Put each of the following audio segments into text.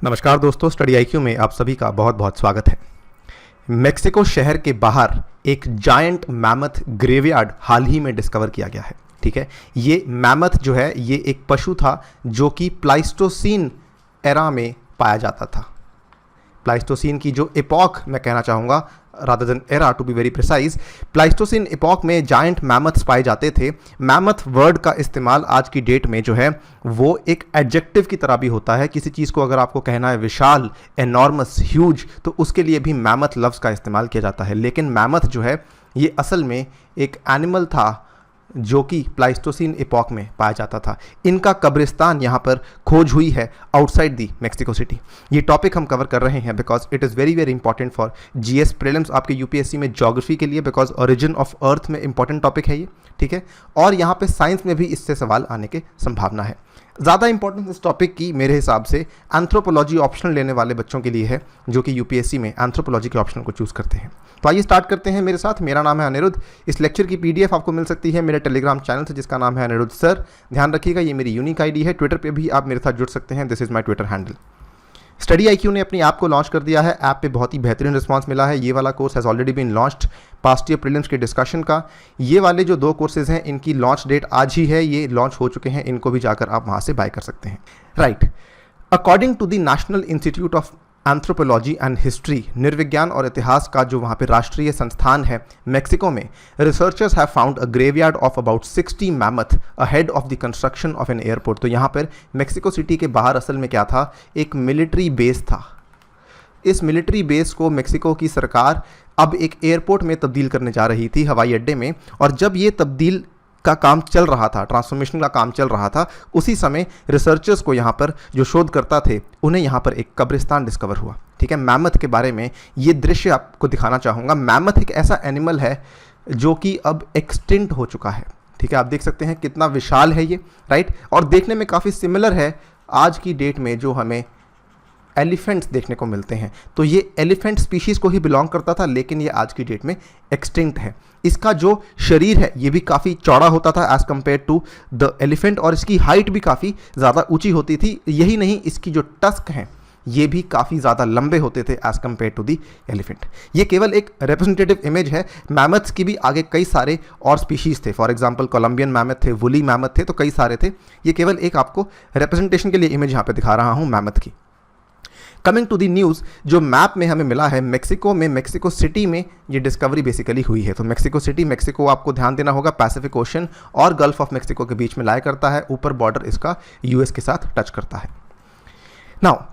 नमस्कार दोस्तों, study IQ में आप सभी का बहुत बहुत स्वागत है। मेक्सिको शहर के बाहर एक जायंट मैमथ ग्रेवयार्ड हाल ही में डिस्कवर किया गया है। ठीक है, ये मैमथ जो है ये एक पशु था जो कि प्लाइस्टोसीन एरा में पाया जाता था। प्लाइस्टोसीन की जो एपॉक मैं कहना चाहूँगा, rather than era to be very precise, Pleistocene epoch में जायंट मैमथ्स पाए जाते थे। मैमथ वर्ड का इस्तेमाल आज की डेट में जो है वो एक एडजेक्टिव की तरह भी होता है। किसी चीज़ को अगर आपको कहना है विशाल, एनॉर्मस, ह्यूज, तो उसके लिए भी मैमथ लफ्ज़ का इस्तेमाल किया जाता है। लेकिन मैमथ जो है ये असल में एक एनिमल था जो कि प्लाइस्टोसीन एपॉक में पाया जाता था। इनका कब्रिस्तान यहाँ पर खोज हुई है आउटसाइड दी मेक्सिको सिटी। ये टॉपिक हम कवर कर रहे हैं because it is very very important for GS prelims, आपके यूपीएससी में ज्योग्राफी के लिए, बिकॉज ओरिजिन ऑफ अर्थ में इंपॉर्टेंट टॉपिक है ये। ठीक है, और यहाँ पे साइंस में भी इससे सवाल आने की संभावना है। ज़्यादा इंपॉर्टेंस इस टॉपिक की मेरे हिसाब से एंथ्रोपोलॉजी ऑप्शनल लेने वाले बच्चों के लिए है जो कि यूपीएससी में एंथ्रोपोलॉजी के ऑप्शन को चूज़ करते हैं। तो आइए स्टार्ट करते हैं मेरे साथ। मेरा नाम है अनिरुद्ध। इस लेक्चर की पीडीएफ आपको मिल सकती है मेरे टेलीग्राम चैनल से जिसका नाम है अनिरुद्ध सर। ध्यान रखिएगा ये मेरी यूनिक आईडी है। ट्विटर पे भी आप मेरे साथ जुड़ सकते हैं, this is my Twitter handle. Study IQ ने अपनी ऐप को लॉन्च कर दिया है। ऐप पे बहुत ही बेहतरीन रिस्पांस मिला है। ये वाला course has already been launched past year prelims के डिस्कशन का। ये वाले जो दो कोर्सेज हैं इनकी लॉन्च डेट आज ही है, ये लॉन्च हो चुके हैं। इनको भी जाकर आप वहाँ से बाय कर सकते हैं। Right, according to the national institute of anthropology and history, निर्विज्ञान और इतिहास का जो वहाँ पे राष्ट्रीय संस्थान है मेक्सिको में, researchers have found a graveyard of about 60 mammoth ahead of the construction of an airport. तो यहाँ पर मेक्सिको सिटी के बाहर असल में क्या था, एक मिलिट्री बेस था। इस मिलिट्री बेस को मेक्सिको की सरकार अब एक एयरपोर्ट में तब्दील करने जा रही थी, हवाई अड्डे में। और जब ये तब्दील का काम चल रहा था, ट्रांसफॉर्मेशन का काम चल रहा था, उसी समय रिसर्चर्स को यहाँ पर जो शोधकर्ता थे उन्हें यहाँ पर एक कब्रिस्तान डिस्कवर हुआ। ठीक है, मैमथ के बारे में ये दृश्य आपको दिखाना चाहूँगा। मैमथ एक ऐसा एनिमल है जो कि अब एक्सटिंक्ट हो चुका है। ठीक है, आप देख सकते हैं कितना विशाल है ये, राइट। और देखने में काफ़ी सिमिलर है आज की डेट में जो हमें एलिफेंट्स देखने को मिलते हैं। तो ये एलिफेंट स्पीशीज़ को ही बिलोंग करता था, लेकिन ये आज की डेट में एक्सटिंक्ट है। इसका जो शरीर है ये भी काफ़ी चौड़ा होता था as compared to the elephant, और इसकी हाइट भी काफ़ी ज़्यादा ऊंची होती थी। यही नहीं, इसकी जो टस्क हैं ये भी काफ़ी ज़्यादा लंबे होते थे as compared to the elephant. ये केवल एक रिप्रेजेंटेटिव इमेज है। मैमथ्स की भी आगे कई सारे और स्पीशीज़ थे। फॉर एग्जांपल कोलंबियन मैमथ थे, वुली मैमथ थे, तो कई सारे थे। ये केवल एक आपको रिप्रेजेंटेशन के लिए इमेज यहाँ पे दिखा रहा हूँ मैमथ की। कमिंग टू दी न्यूज़, जो मैप में हमें मिला है मेक्सिको में, मेक्सिको सिटी में ये डिस्कवरी बेसिकली हुई है। तो मेक्सिको सिटी, मेक्सिको आपको ध्यान देना होगा पैसिफिक ओशन और गल्फ ऑफ मेक्सिको के बीच में लाया करता है। ऊपर बॉर्डर इसका यूएस के साथ टच करता है। नाउ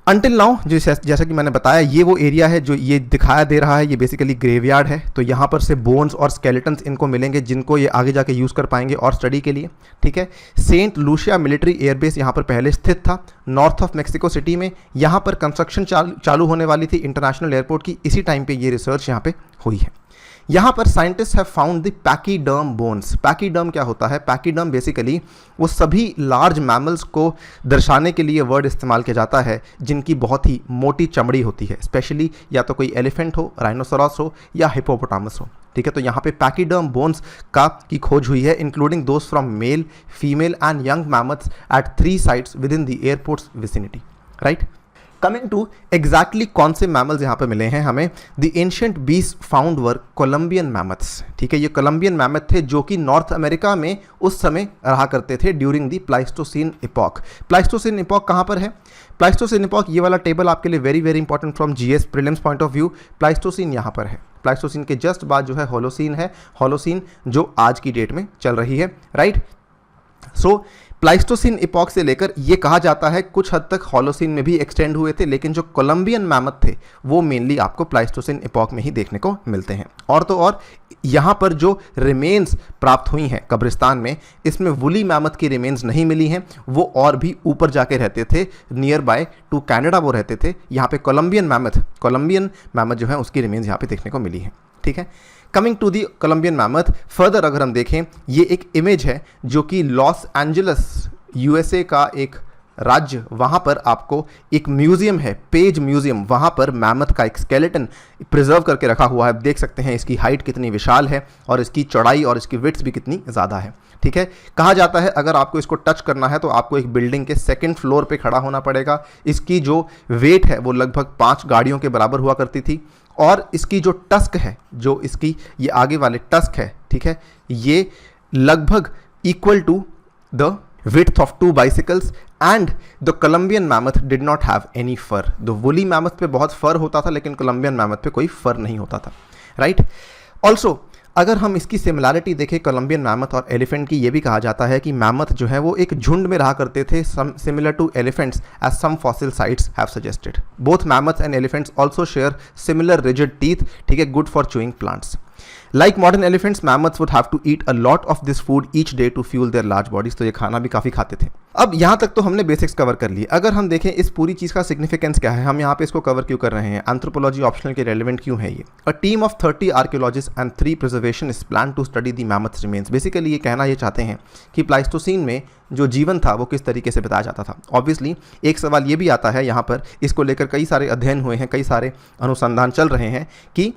अंटिल नाउ जैसा कि मैंने बताया, ये वो एरिया है जो ये दिखाया दे रहा है, ये बेसिकली ग्रेवयार्ड है। तो यहाँ पर से बोन्स और स्केलेटन्स इनको मिलेंगे जिनको ये आगे जाके यूज़ कर पाएंगे और स्टडी के लिए। ठीक है, सेंट लूसिया मिलिट्री एयरबेस यहाँ पर पहले स्थित था नॉर्थ ऑफ मेक्सिको सिटी में। यहाँ पर कंस्ट्रक्शन चालू होने वाली थी इंटरनेशनल एयरपोर्ट की। इसी टाइम पे ये रिसर्च यहाँ पे हुई है। यहाँ पर scientist have found the pachyderm bones. Pachyderm क्या होता है? पैकीडर्म बेसिकली वो सभी लार्ज मैमल्स को दर्शाने के लिए वर्ड इस्तेमाल किया जाता है जिनकी बहुत ही मोटी चमड़ी होती है, स्पेशली या तो कोई एलिफेंट हो, राइनोसोरस हो या हिप्पोपोटामस हो। ठीक है, तो यहाँ पे पैकीडर्म बोन्स की खोज हुई है, including those from male, female and young mammoths at 3 sites within the airports vicinity. Right, coming to exactly कौन से मैमल्स यहाँ पे मिले हैं हमें। The ancient beast found were Columbian mammoths. ठीक है, ये कोलंबियन मैमथ थे जो कि नॉर्थ अमेरिका में उस समय रहा करते थे during the Pleistocene epoch. Pleistocene epoch कहाँ पर है? प्लाइस्टोसीन एपॉक, ये वाला टेबल आपके लिए very very important from GS prelims point of view. Pleistocene यहाँ पर है। प्लाइस्टोसीन के जस्ट बाद जो है होलोसीन है, होलोसीन जो आज की डेट में चल रही है। राइट, सो प्लाइस्टोसीन इपॉक से लेकर ये कहा जाता है कुछ हद तक होलोसीन में भी एक्सटेंड हुए थे, लेकिन जो कोलंबियन मैमथ थे वो मेनली आपको प्लाइस्टोसीन इपॉक में ही देखने को मिलते हैं। और तो और यहाँ पर जो रिमेन्स प्राप्त हुई हैं कब्रिस्तान में, इसमें वुली मैमथ की रिमेन्स नहीं मिली हैं। वो और भी ऊपर जाके रहते थे, नियर बाय टू कनाडा वो रहते थे। यहाँ पे कोलंबियन मैमथ जो है उसकी रिमेन्स यहाँ पे देखने को मिली है। ठीक है, coming to the Columbian mammoth further अगर हम देखें, ये एक इमेज है जो कि लॉस एंजलिस यूएसए का एक राज्य, वहाँ पर आपको एक म्यूजियम है, पेज म्यूजियम, वहाँ पर मैमथ का एक स्केलेटन प्रिजर्व करके रखा हुआ है। देख सकते हैं इसकी हाइट कितनी विशाल है और इसकी चौड़ाई और इसकी विड्थ भी कितनी ज़्यादा है। ठीक है, कहा जाता है अगर आपको इसको टच करना है तो आपको एक बिल्डिंग के 2nd फ्लोर पे खड़ा होना पड़ेगा। इसकी जो वेट है वो लगभग 5 गाड़ियों के बराबर हुआ करती थी और इसकी जो टस्क है, जो इसकी ये आगे वाले टस्क है, ठीक है, ये लगभग equal to the width of 2 bicycles and the Columbian mammoth did not have any fur। the woolly mammoth पे बहुत फर होता था लेकिन Columbian mammoth पे कोई फर नहीं होता था, राइट। ऑल्सो अगर हम इसकी सिमिलैरिटी देखें कोलंबियन मैमथ और एलिफेंट की, ये भी कहा जाता है कि मैमथ जो है वो एक झुंड में रहा करते थे, similar to elephants as some fossil sites have suggested. Both mammoths and elephants also share similar rigid teeth, ठीक है, good for chewing plants. Like modern elephants, mammoths would have to eat a lot of this food each day to fuel their large bodies। तो ये खाना भी काफ़ी खाते थे। अब यहाँ तक तो हमने बेसिक्स कवर कर लिए। अगर हम देखें इस पूरी चीज़ का सिग्निफिकेंस क्या है, हम यहाँ पे इसको कवर क्यों कर रहे हैं, एंथ्रोपोलॉजी ऑप्शनल के रेलेवेंट क्यों है ये। A team of 30 archaeologists and 3 preservationists plan to study the mammoths remains. Basically ये कहना ये चाहते हैं कि प्लाइस्टोसीन में जो जीवन था वो किस तरीके से बताया जाता था। ऑब्वियसली एक सवाल ये भी आता है यहाँ पर, इसको लेकर कई सारे अध्ययन हुए हैं, कई सारे अनुसंधान चल रहे हैं कि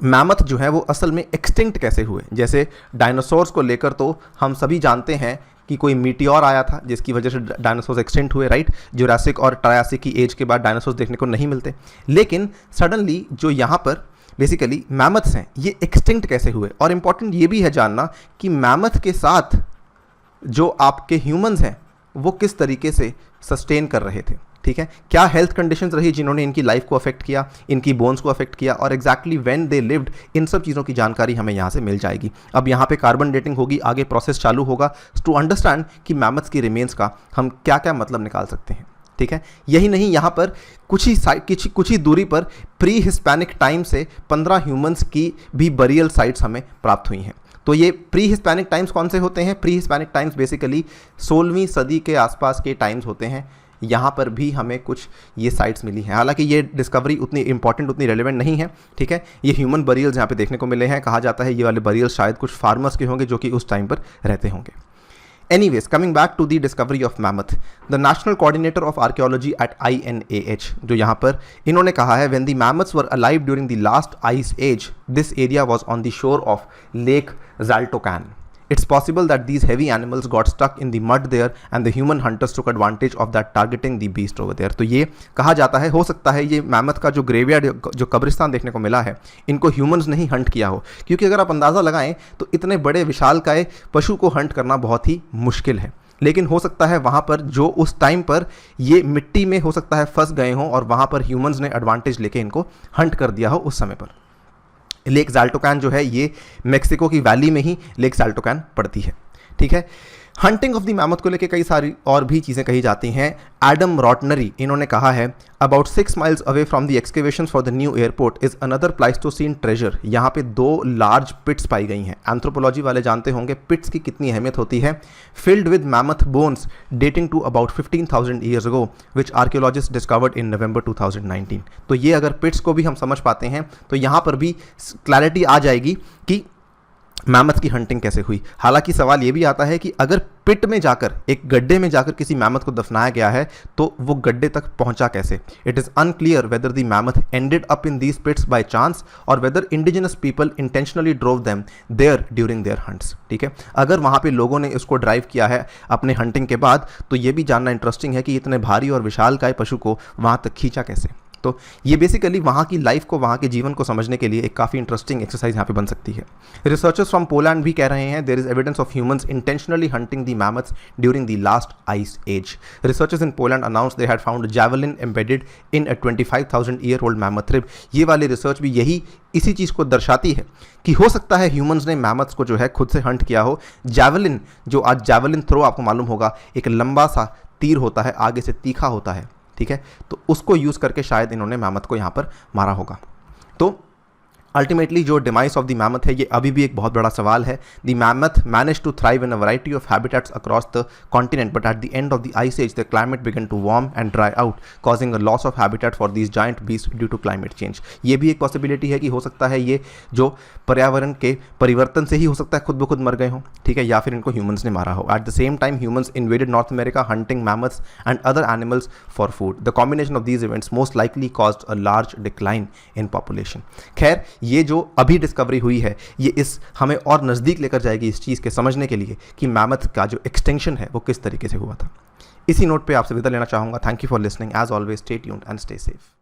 मैमथ जो है वो असल में एक्सटिंक्ट कैसे हुए। जैसे डायनासोर्स को लेकर तो हम सभी जानते हैं कि कोई मीटियोर आया था जिसकी वजह से डायनासोर्स एक्सटिंक्ट हुए, राइट। जुरासिक और ट्रायासिक की एज के बाद डायनासोर्स देखने को नहीं मिलते, लेकिन सडनली जो यहाँ पर बेसिकली मैमथ्स हैं ये एक्सटिंक्ट कैसे हुए। और इम्पॉर्टेंट ये भी है जानना कि मैमथ के साथ जो आपके ह्यूमंस हैं वो किस तरीके से सस्टेन कर रहे थे, ठीक है, क्या हेल्थ कंडीशंस रही जिन्होंने इनकी लाइफ को अफेक्ट किया, इनकी बोन्स को अफेक्ट किया, और एग्जैक्टली व्हेन दे लिव्ड, इन सब चीज़ों की जानकारी हमें यहाँ से मिल जाएगी। अब यहाँ पे कार्बन डेटिंग होगी, आगे प्रोसेस चालू होगा टू अंडरस्टैंड कि मैमथ्स की रिमेन्स का हम क्या क्या मतलब निकाल सकते हैं, ठीक है। यही नहीं, यहाँ पर कुछ ही दूरी पर प्री हिस्पैनिक टाइम से 15 ह्यूमंस की भी बरियल साइट्स हमें प्राप्त हुई हैं। तो ये प्री हिस्पैनिक टाइम्स कौन से होते हैं? प्री हिस्पैनिक टाइम्स बेसिकली 16वीं सदी के आसपास के टाइम्स होते हैं। यहाँ पर भी हमें कुछ ये साइट्स मिली हैं, हालांकि ये डिस्कवरी उतनी इंपॉर्टेंट, उतनी रेलेवेंट नहीं है, ठीक है। ये ह्यूमन बरियल्स यहाँ पे देखने को मिले हैं। कहा जाता है ये वाले बरियल्स शायद कुछ फार्मर्स के होंगे जो कि उस टाइम पर रहते होंगे। Anyways, coming back to the discovery of mammoth, the National Coordinator of Archaeology at INAH, जो यहाँ पर इन्होंने कहा है, when the mammoths were alive during the last ice age, this area was on the shore of Lake Zaltocan. It's possible that these heavy animals got stuck in the mud there and the human hunters took advantage of that, targeting the beast over there। तो ये कहा जाता है, हो सकता है ये mammoth का जो ग्रेवयार्ड, जो कब्रिस्तान देखने को मिला है, इनको ह्यूमंस ने ही हंट किया हो, क्योंकि अगर आप अंदाज़ा लगाएं तो इतने बड़े विशालकाय पशु को हंट करना बहुत ही मुश्किल है। लेकिन हो सकता है वहाँ पर जो उस टाइम पर ये मिट्टी में हो सकता है फंस गए हों और वहाँ पर ह्यूमंस ने एडवांटेज लेके इनको हंट कर दिया हो उस समय पर। लेक ज़ाल्टोकैन जो है ये मेक्सिको की वैली में ही लेक ज़ाल्टोकैन पड़ती है, ठीक है। हंटिंग ऑफ द मैमथ को लेकर कई सारी और भी चीज़ें कही जाती हैं। एडम रॉटनरी इन्होंने कहा है, about 6 miles away from the excavations for the new airport is another Pleistocene treasure. यहाँ पे 2 लार्ज पिट्स पाई गई हैं। एंथ्रोपोलॉजी वाले जानते होंगे पिट्स की कितनी अहमियत होती है। Filled with mammoth bones dating to about 15,000 years ago, which archaeologists discovered in November 2019। तो ये अगर पिट्स को भी हम समझ पाते हैं तो यहाँ पर भी क्लैरिटी आ जाएगी कि मैमथ की हंटिंग कैसे हुई। हालांकि सवाल ये भी आता है कि अगर पिट में जाकर, एक गड्ढे में जाकर किसी मैमथ को दफनाया गया है तो वो गड्ढे तक पहुंचा कैसे। It is unclear whether the mammoth ended up in these pits by chance और whether indigenous people intentionally drove them there during their hunts, ठीक है। अगर वहाँ पे लोगों ने इसको ड्राइव किया है अपने हंटिंग के बाद तो ये भी जानना इंटरेस्टिंग है कि इतने भारी और विशालकाय पशु को वहाँ तक खींचा कैसे। तो ये बेसिकली वहाँ की लाइफ को, वहाँ के जीवन को समझने के लिए एक काफ़ी इंटरेस्टिंग एक्सरसाइज यहाँ पे बन सकती है। रिसर्चर्स फ्रॉम पोलैंड भी कह रहे हैं there is evidence of humans intentionally hunting the mammoths during the last ice age. Researchers in Poland announce they had found javelin embedded in a 25,000 year old mammoth rib. ये वाली research भी इसी चीज़ को दर्शाती है कि हो सकता है ह्यूमंस ने मैमथ्स को जो है खुद से हंट किया हो। जैवलिन, जो आज जैवलिन थ्रो आपको मालूम होगा, एक लंबा सा तीर होता है, आगे से तीखा होता है, ठीक है, तो उसको यूज़ करके शायद इन्होंने मैमथ को यहाँ पर मारा होगा। तो अल्टीमेटली जो डिमाइस ऑफ द मैमथ है ये अभी भी एक बहुत बड़ा सवाल है. The mammoth manage to thrive in a variety of habitats across the continent, but at the end of the ice age the climate began to warm and dry out, causing a loss of habitat for these giant beast due to climate change. ये भी एक possibility है कि हो सकता है ये जो पर्यावरण के परिवर्तन से ही हो सकता है खुद ब खुद मर गए हों, ठीक है, या फिर इनको ह्यूमंस ने मारा हो. At the same time humans invaded north America hunting mammoths and other animals for food. The combination of these events most likely caused a large decline in population. खैर, ये जो अभी डिस्कवरी हुई है ये इस हमें और नज़दीक लेकर जाएगी इस चीज़ के समझने के लिए कि मैमथ का जो एक्सटेंशन है वो किस तरीके से हुआ था. इसी नोट पे आपसे विदा लेना चाहूँगा. Thank you for listening. As always stay tuned and stay safe.